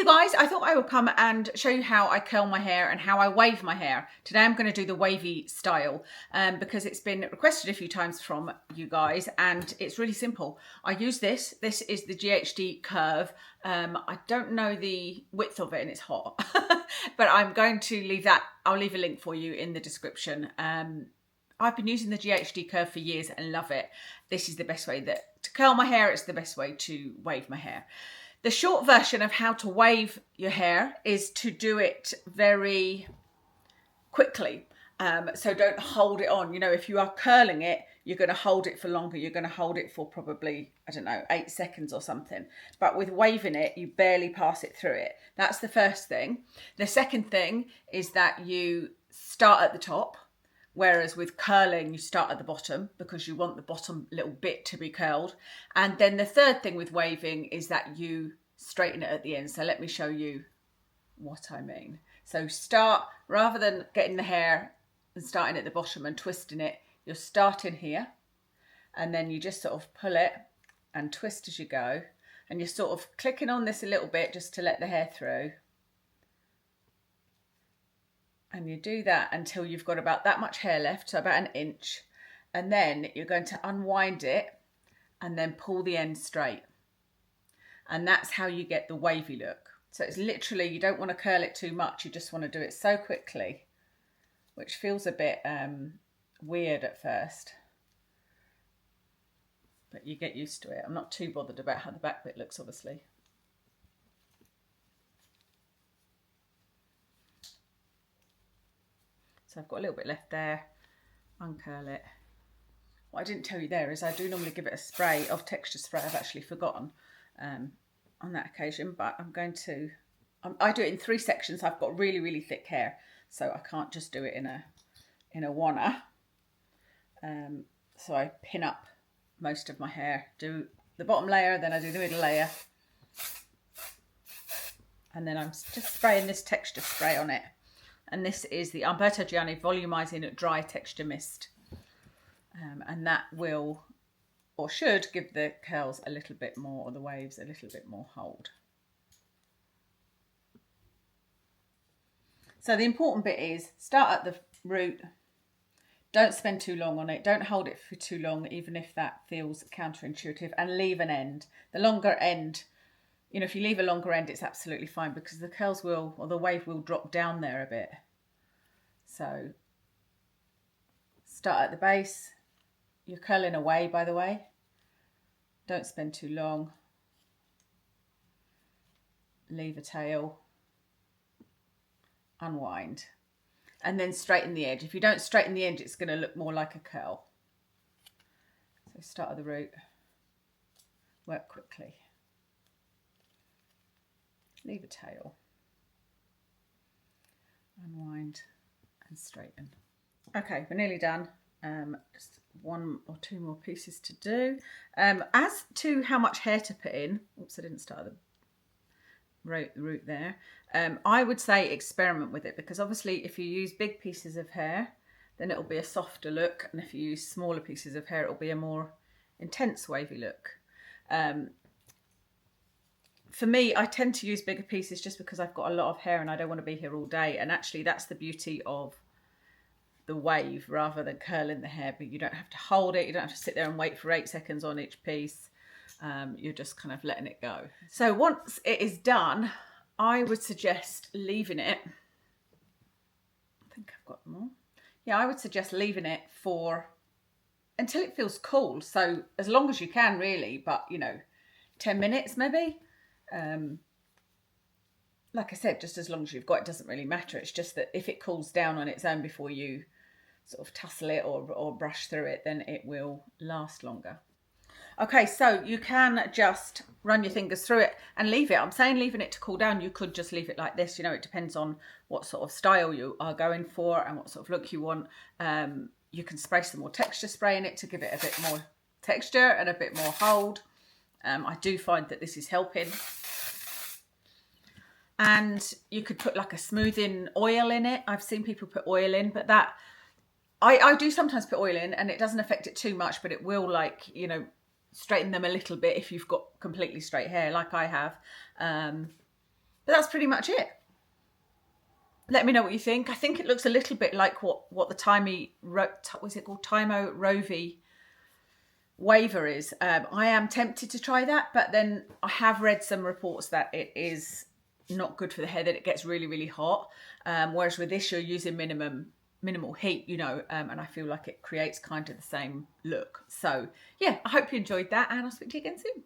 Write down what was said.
guys, I thought I would come and show you how I curl my hair and how I wave my hair. Today I'm going to do the wavy style because it's been requested a few times from you guys, and it's really simple. I use this. This is the GHD curve. I don't know the width of it and it's hot, but I'm going to leave that. I'll leave a link for you in the description. I've been using the GHD curve for years and love it. This is the best way to curl my hair. It's the best way to wave my hair. The short version of how to wave your hair is to do it very quickly. So don't hold it on. You know, if you are curling it, you're going to hold it for longer. You're going to hold it for probably, I don't know, 8 seconds or something. But with waving it, you barely pass it through it. That's the first thing. The second thing is that you start at the top. Whereas with curling, you start at the bottom because you want the bottom little bit to be curled. And then the third thing with waving is that you straighten it at the end. So let me show you what I mean. So start, rather than getting the hair and starting at the bottom and twisting it, you're starting here. And then you just sort of pull it and twist as you go. And you're sort of clicking on this a little bit just to let the hair through. And you do that until you've got about that much hair left, so about an inch. And then you're going to unwind it and then pull the end straight. And that's how you get the wavy look. So it's literally, you don't want to curl it too much. You just want to do it so quickly, which feels a bit weird at first. But you get used to it. I'm not too bothered about how the back bit looks, obviously. So I've got a little bit left there, uncurl it. What I didn't tell you there is I do normally give it a spray of texture spray. I've actually forgotten on that occasion, but I'm going to, I do it in 3 sections. I've got really, really thick hair, so I can't just do it in a wanna. So I pin up most of my hair, do the bottom layer, then I do the middle layer. And then I'm just spraying this texture spray on it. And this is the Umberto Gianni Volumizing Dry Texture Mist. And that will, or should, give the curls a little bit more, or the waves a little bit more hold. So the important bit is start at the root. Don't spend too long on it. Don't hold it for too long, even if that feels counterintuitive, and leave an end. The longer end, you know, if you leave a longer end, it's absolutely fine because the curls will, or the wave will drop down there a bit. So start at the base. You're curling away, by the way. Don't spend too long. Leave a tail. Unwind. And then straighten the edge. If you don't straighten the edge, it's going to look more like a curl. So start at the root. Work quickly. Leave a tail, unwind and straighten. Okay, we're nearly done. Just 1 or 2 more pieces to do. As to how much hair to put in, oops, I didn't start the root there. I would say experiment with it, because obviously if you use big pieces of hair, then it'll be a softer look, and if you use smaller pieces of hair, it'll be a more intense wavy look. For me, I tend to use bigger pieces just because I've got a lot of hair and I don't want to be here all day. And actually that's the beauty of the wave rather than curling the hair. But you don't have to hold it. You don't have to sit there and wait for 8 seconds on each piece. You're just kind of letting it go. So once it is done, I would suggest leaving it. I think I've got more. Yeah, I would suggest leaving it for until it feels cool. So as long as you can really, but you know, 10 minutes maybe. Like I said, just as long as you've got it, doesn't really matter. It's just that if it cools down on its own before you sort of tussle it or brush through it, then it will last longer. Okay, so you can just run your fingers through it and leave it. I'm saying leaving it to cool down. You could just leave it like this. You know, it depends on what sort of style you are going for and what sort of look you want. You can spray some more texture spray in it to give it a bit more texture and a bit more hold. I do find that this is helping. And you could put like a smoothing oil in it. I've seen people put oil in, but that I do sometimes put oil in and it doesn't affect it too much, but it will, like, you know, straighten them a little bit if you've got completely straight hair like I have. But that's pretty much it. Let me know what you think. I think it looks a little bit like what the was it called, Tymo Rovy waver is. I am tempted to try that, but then I have read some reports that it is not good for the hair, that it gets really, really hot. Whereas with this, you're using minimal heat, you know, and I feel like it creates kind of the same look. So yeah, I hope you enjoyed that, and I'll speak to you again soon.